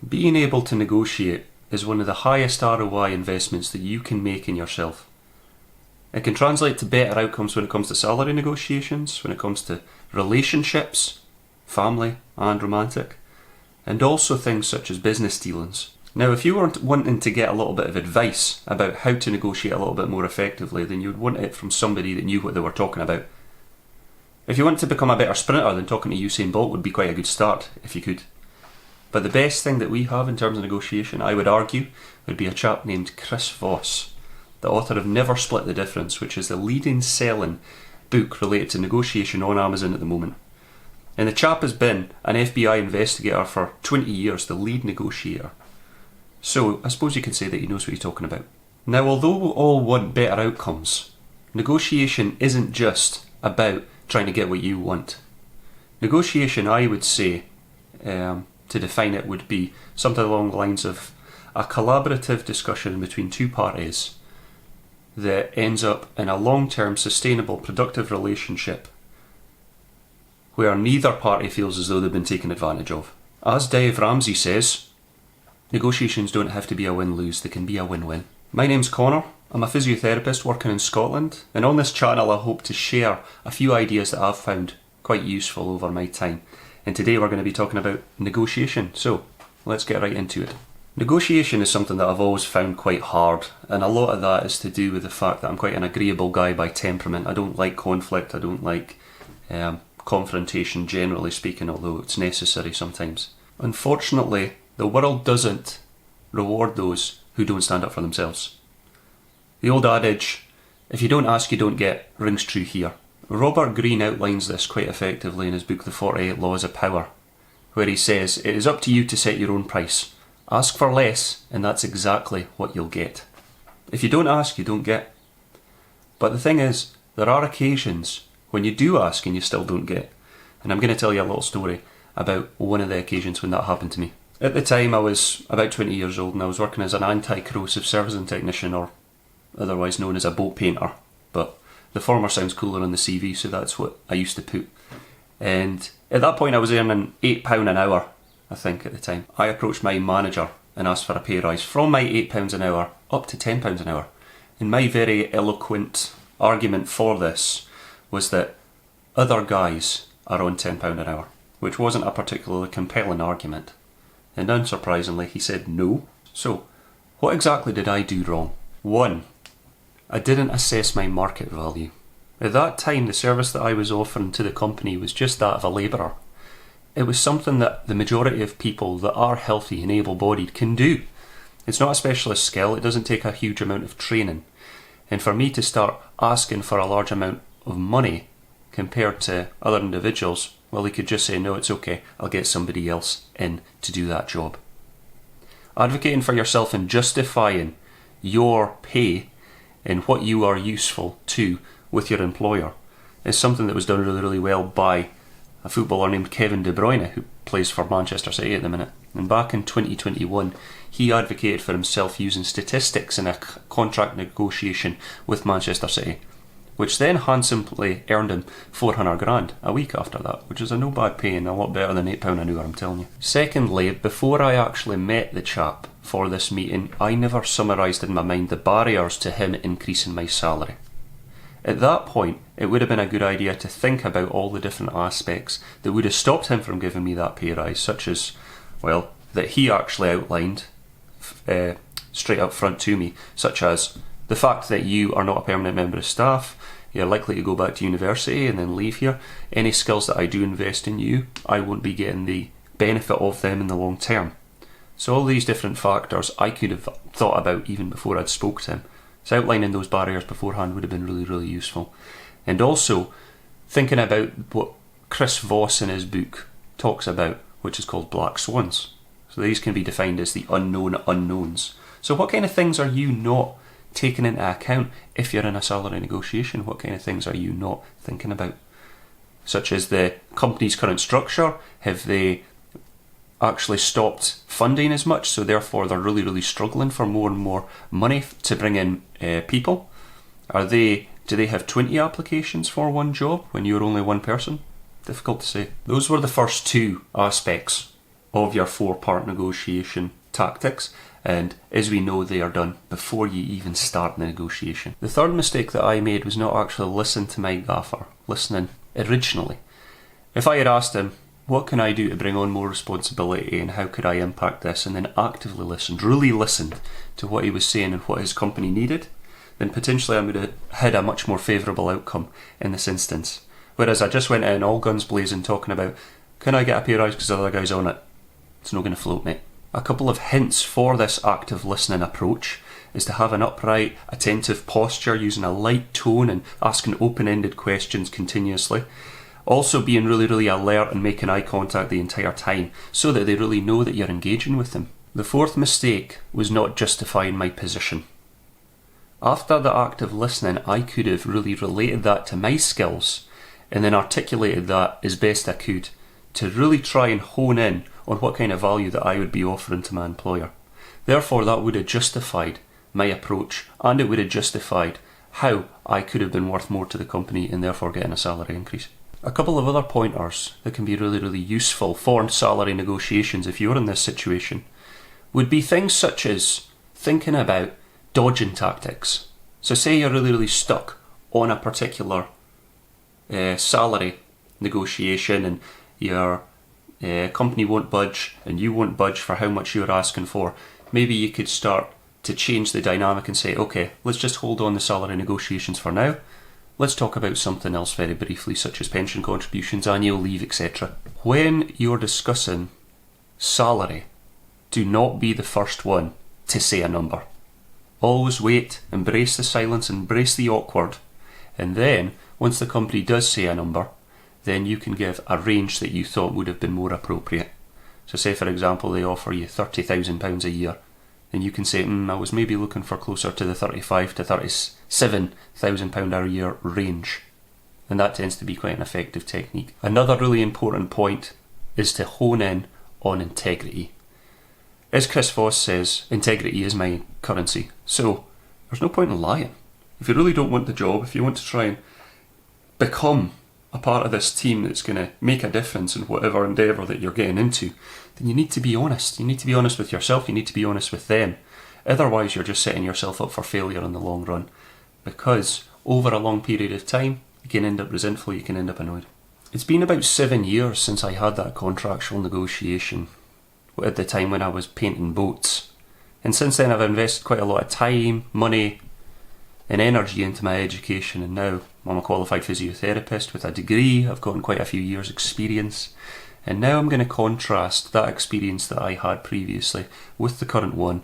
Being able to negotiate is one of the highest ROI investments that you can make in yourself. It can translate to better outcomes when it comes to salary negotiations, when it comes to relationships, family and romantic, and also things such as business dealings. Now, if you weren't wanting to get a little bit of advice about how to negotiate a little bit more effectively, then you'd want it from somebody that knew what they were talking about. If you want to become a better sprinter, then talking to Usain Bolt would be quite a good start, if you could. But the best thing that we have in terms of negotiation, I would argue, would be a chap named Chris Voss, the author of Never Split the Difference, which is the leading selling book related to negotiation on Amazon at the moment. And the chap has been an FBI investigator for 20 years, the lead negotiator. So I suppose you could say that he knows what he's talking about. Now, although we all want better outcomes, negotiation isn't just about trying to get what you want. Negotiation, I would say, to define it, would be something along the lines of a collaborative discussion between two parties that ends up in a long-term, sustainable, productive relationship where neither party feels as though they've been taken advantage of. As Dave Ramsey says, negotiations don't have to be a win-lose, they can be a win-win. My name's Connor, I'm a physiotherapist working in Scotland, and on this channel I hope to share a few ideas that I've found quite useful over my time. And today we're going to be talking about negotiation, so let's get right into it. Negotiation is something that I've always found quite hard, and a lot of that is to do with the fact that I'm quite an agreeable guy by temperament. I don't like conflict, I don't like confrontation generally speaking, although it's necessary sometimes. Unfortunately, the world doesn't reward those who don't stand up for themselves. The old adage, if you don't ask you don't get, rings true here. Robert Greene outlines this quite effectively in his book The 48 Laws of Power, where he says, it is up to you to set your own price. Ask for less and that's exactly what you'll get. If you don't ask, you don't get. But the thing is, there are occasions when you do ask and you still don't get. And I'm going to tell you a little story about one of the occasions when that happened to me. At the time I was about 20 years old and I was working as an anti-corrosive servicing technician, or otherwise known as a boat painter, but the former sounds cooler on the CV, so that's what I used to put. And at that point I was earning £8 an hour, I think at the time. I approached my manager and asked for a pay rise from my £8 an hour up to £10 an hour. And my very eloquent argument for this was that other guys are on £10 an hour, which wasn't a particularly compelling argument. And unsurprisingly, he said no. So, what exactly did I do wrong? 1. I didn't assess my market value. At that time, the service that I was offering to the company was just that of a labourer. It was something that the majority of people that are healthy and able-bodied can do. It's not a specialist skill, it doesn't take a huge amount of training. And for me to start asking for a large amount of money compared to other individuals, well, he could just say, no, it's okay, I'll get somebody else in to do that job. Advocating for yourself and justifying your pay and what you are useful to with your employer is something that was done really, really well by a footballer named Kevin De Bruyne, who plays for Manchester City at the minute. And back in 2021, he advocated for himself using statistics in a contract negotiation with Manchester City, which then handsomely earned him 400 grand a week after that, which is a no bad pay and a lot better than £8 an hour, I'm telling you. Secondly, before I actually met the chap for this meeting, I never summarised in my mind the barriers to him increasing my salary. At that point, it would have been a good idea to think about all the different aspects that would have stopped him from giving me that pay rise, such as, well, that he actually outlined straight up front to me, such as the fact that you are not a permanent member of staff, you're likely to go back to university and then leave here. Any skills that I do invest in you, I won't be getting the benefit of them in the long term. So all these different factors I could have thought about even before I'd spoke to him. So outlining those barriers beforehand would have been really, really useful. And also thinking about what Chris Voss in his book talks about, which is called black swans. So these can be defined as the unknown unknowns. So what kind of things are you not taking into account if you're in a salary negotiation? What kind of things are you not thinking about? Such as the company's current structure. Have they actually stopped funding as much, so therefore they're really, really struggling for more and more money to bring in people? Do they have 20 applications for one job when you're only one person? Difficult to say. Those were the first two aspects of your 4-part negotiation tactics, and as we know, they are done before you even start the negotiation. The third mistake that I made was not actually listening to my gaffer, listening originally. If I had asked him, what can I do to bring on more responsibility and how could I impact this, and then actively listened, really listened to what he was saying and what his company needed, then potentially I would have had a much more favourable outcome in this instance. Whereas I just went in all guns blazing talking about, can I get a pay rise because the other guy's on it? It's not going to float, mate. A couple of hints for this active listening approach is to have an upright, attentive posture, using a light tone and asking open-ended questions continuously. Also being really, really alert and making eye contact the entire time so that they really know that you're engaging with them. The fourth mistake was not justifying my position. After the active listening, I could have really related that to my skills and then articulated that as best I could to really try and hone in on what kind of value that I would be offering to my employer. Therefore, that would have justified my approach, and it would have justified how I could have been worth more to the company and therefore getting a salary increase. A couple of other pointers that can be really, really useful for salary negotiations if you're in this situation would be things such as thinking about dodging tactics. So say you're really, really stuck on a particular salary negotiation and your company won't budge and you won't budge for how much you're asking for. Maybe you could start to change the dynamic and say, okay, let's just hold on the salary negotiations for now. Let's talk about something else very briefly, such as pension contributions, annual leave, etc. When you're discussing salary, do not be the first one to say a number. Always wait, embrace the silence, embrace the awkward, and then, once the company does say a number, then you can give a range that you thought would have been more appropriate. So say, for example, they offer you £30,000 a year, then you can say, I was maybe looking for closer to the £35,000 to £37,000 a year range. And that tends to be quite an effective technique. Another really important point is to hone in on integrity. As Chris Voss says, integrity is my currency. So there's no point in lying. If you really don't want the job, if you want to try and become a part of this team that's going to make a difference in whatever endeavour that you're getting into, then you need to be honest. You need to be honest with yourself, you need to be honest with them. Otherwise you're just setting yourself up for failure in the long run, because over a long period of time you can end up resentful, you can end up annoyed. It's been about 7 years since I had that contractual negotiation at the time when I was painting boats, and since then I've invested quite a lot of time, money and energy into my education, and now I'm a qualified physiotherapist with a degree. I've gotten quite a few years experience, and now I'm going to contrast that experience that I had previously with the current one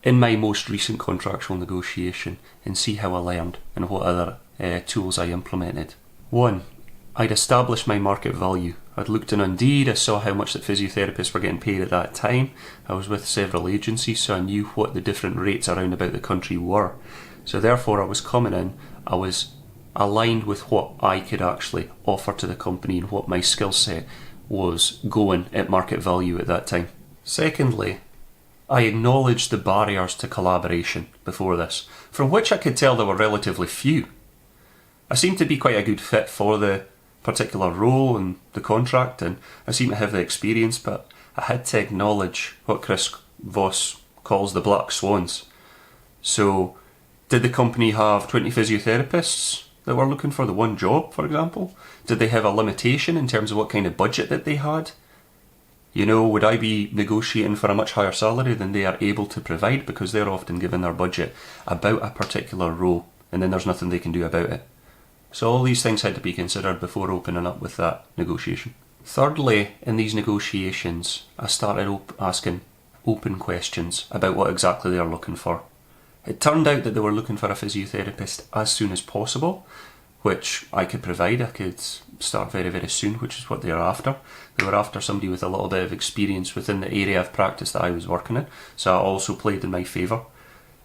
in my most recent contractual negotiation and see how I learned and what other tools I implemented. 1. I'd established my market value. I'd looked on Indeed, I saw how much that physiotherapists were getting paid at that time. I was with several agencies, so I knew what the different rates around about the country were. So therefore I was coming in, I was aligned with what I could actually offer to the company and what my skill set was going at market value at that time. Secondly, I acknowledged the barriers to collaboration before this, from which I could tell there were relatively few. I seemed to be quite a good fit for the particular role and the contract, and I seemed to have the experience, but I had to acknowledge what Chris Voss calls the black swans. So, did the company have 20 physiotherapists that were looking for the one job, for example? Did they have a limitation in terms of what kind of budget that they had? You know, would I be negotiating for a much higher salary than they are able to provide because they're often given their budget about a particular role and then there's nothing they can do about it? So all these things had to be considered before opening up with that negotiation. Thirdly, in these negotiations, I started asking open questions about what exactly they're looking for. It turned out that they were looking for a physiotherapist as soon as possible, which I could provide. I could start very, very soon, which is what they were after. They were after somebody with a little bit of experience within the area of practice that I was working in, so that also played in my favour.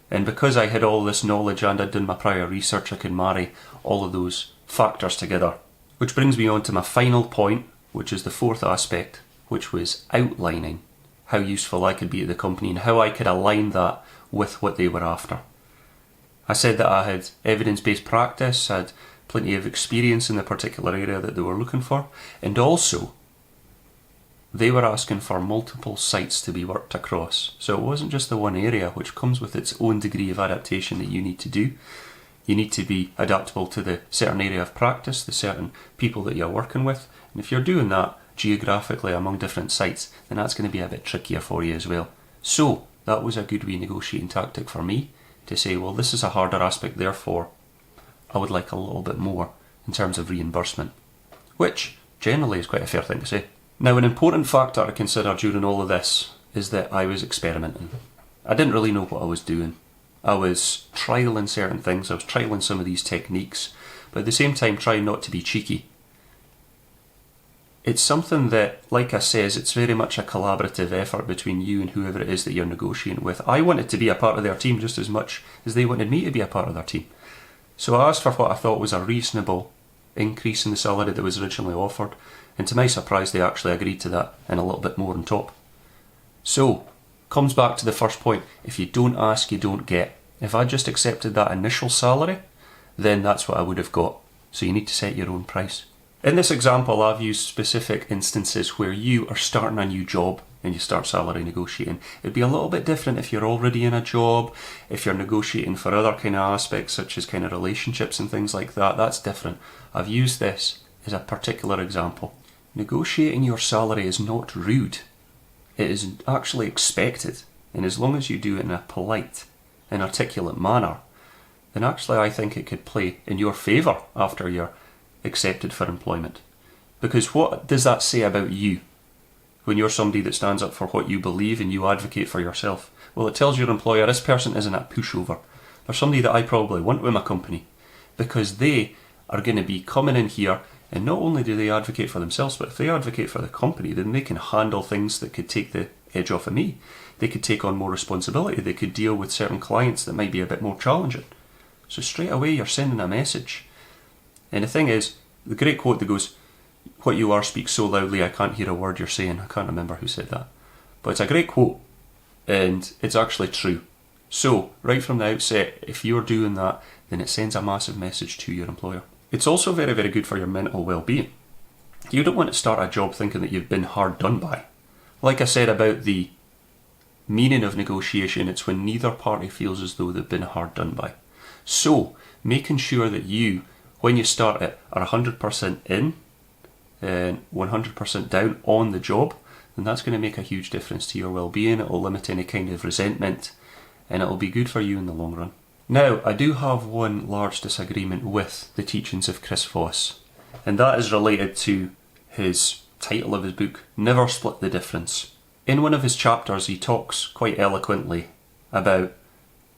And because I had all this knowledge and I'd done my prior research, I could marry all of those factors together. Which brings me on to my final point, which is the fourth aspect, which was outlining how useful I could be to the company and how I could align that with what they were after. I said that I had evidence-based practice, I had plenty of experience in the particular area that they were looking for, and also they were asking for multiple sites to be worked across. So it wasn't just the one area, which comes with its own degree of adaptation that you need to do. You need to be adaptable to the certain area of practice, the certain people that you're working with. And if you're doing that geographically among different sites, then that's going to be a bit trickier for you as well. So that was a good renegotiating tactic for me to say, well, this is a harder aspect, therefore I would like a little bit more in terms of reimbursement, which generally is quite a fair thing to say. Now, an important factor to consider during all of this is that I was experimenting. I didn't really know what I was doing. I was trialling certain things, I was trialling some of these techniques, but at the same time trying not to be cheeky. It's something that, like I says, it's very much a collaborative effort between you and whoever it is that you're negotiating with. I wanted to be a part of their team just as much as they wanted me to be a part of their team. So I asked for what I thought was a reasonable increase in the salary that was originally offered, and to my surprise they actually agreed to that and a little bit more on top. So, comes back to the first point, if you don't ask, you don't get. If I just accepted that initial salary, then that's what I would have got. So you need to set your own price. In this example, I've used specific instances where you are starting a new job and you start salary negotiating. It'd be a little bit different if you're already in a job, if you're negotiating for other kind of aspects such as kind of relationships and things like that. That's different. I've used this as a particular example. Negotiating your salary is not rude. It is actually expected, and as long as you do it in a polite and articulate manner, then actually I think it could play in your favour after you're accepted for employment. Because what does that say about you when you're somebody that stands up for what you believe and you advocate for yourself? Well, it tells your employer, this person isn't a pushover. They're somebody that I probably want with my company, because they are going to be coming in here, and not only do they advocate for themselves, but if they advocate for the company, then they can handle things that could take the edge off of me. They could take on more responsibility. They could deal with certain clients that might be a bit more challenging. So straight away you're sending a message. And the thing is, the great quote that goes, "What you are speaks so loudly I can't hear a word you're saying." I can't remember who said that. But it's a great quote, and it's actually true. So, right from the outset, if you're doing that, then it sends a massive message to your employer. It's also very, very good for your mental well-being. You don't want to start a job thinking that you've been hard done by. Like I said about the meaning of negotiation, it's when neither party feels as though they've been hard done by. So, making sure that you, when you start it, are 100% in and 100% down on the job, then that's going to make a huge difference to your well-being. It will limit any kind of resentment, and it will be good for you in the long run. Now, I do have one large disagreement with the teachings of Chris Voss, and that is related to his title of his book, Never Split the Difference. In one of his chapters, he talks quite eloquently about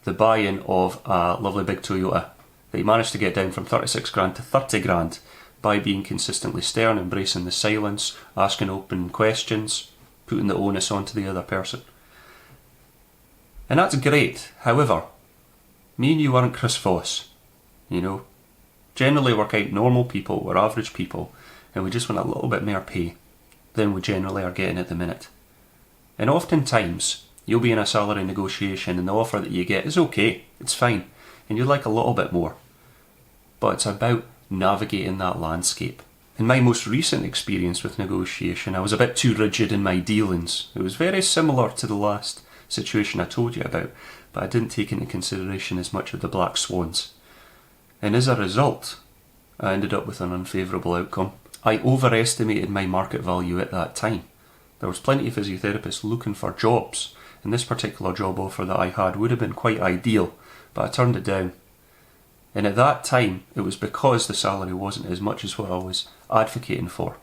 the buy-in of a lovely big Toyota that he managed to get down from 36 grand to 30 grand by being consistently stern, embracing the silence, asking open questions, putting the onus onto the other person. And that's great. However, me and you aren't Chris Voss, you know. Generally we're quite normal people, we're average people, and we just want a little bit more pay than we generally are getting at the minute. And oftentimes, you'll be in a salary negotiation and the offer that you get is okay, it's fine, and you'd like a little bit more. But it's about navigating that landscape. In my most recent experience with negotiation, I was a bit too rigid in my dealings. It was very similar to the last situation I told you about, but I didn't take into consideration as much of the black swans. And as a result, I ended up with an unfavourable outcome. I overestimated my market value at that time. There was plenty of physiotherapists looking for jobs, and this particular job offer that I had would have been quite ideal, but I turned it down. And at that time, it was because the salary wasn't as much as what I was advocating for.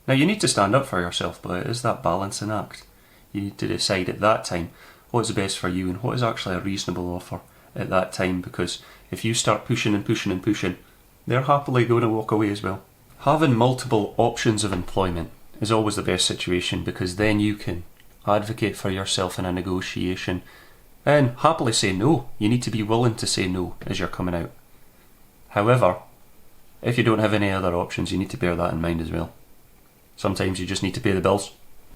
Now, you need to stand up for yourself, but it is that balancing act. You need to decide at that time what's best for you and what is actually a reasonable offer at that time, because if you start pushing and pushing and pushing, they're happily going to walk away as well. Having multiple options of employment is always the best situation, because then you can advocate for yourself in a negotiation and happily say no. You need to be willing to say no as you're coming out. However, if you don't have any other options, you need to bear that in mind as well. Sometimes you just need to pay the bills.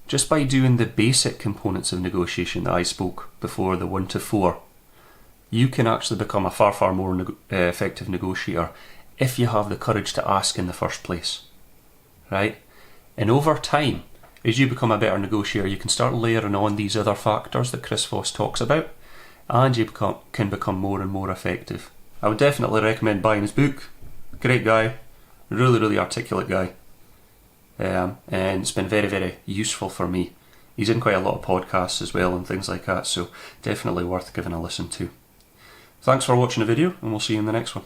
Just by doing the basic components of negotiation that I spoke before, the 1 to 4, you can actually become a far, far more effective negotiator if you have the courage to ask in the first place, right? And over time, as you become a better negotiator, you can start layering on these other factors that Chris Voss talks about, and you can become more and more effective. I would definitely recommend buying his book. Great guy, really articulate guy, and it's been very, very useful for me. He's in quite a lot of podcasts as well and things like that, so definitely worth giving a listen to. Thanks for watching the video, and we'll see you in the next one.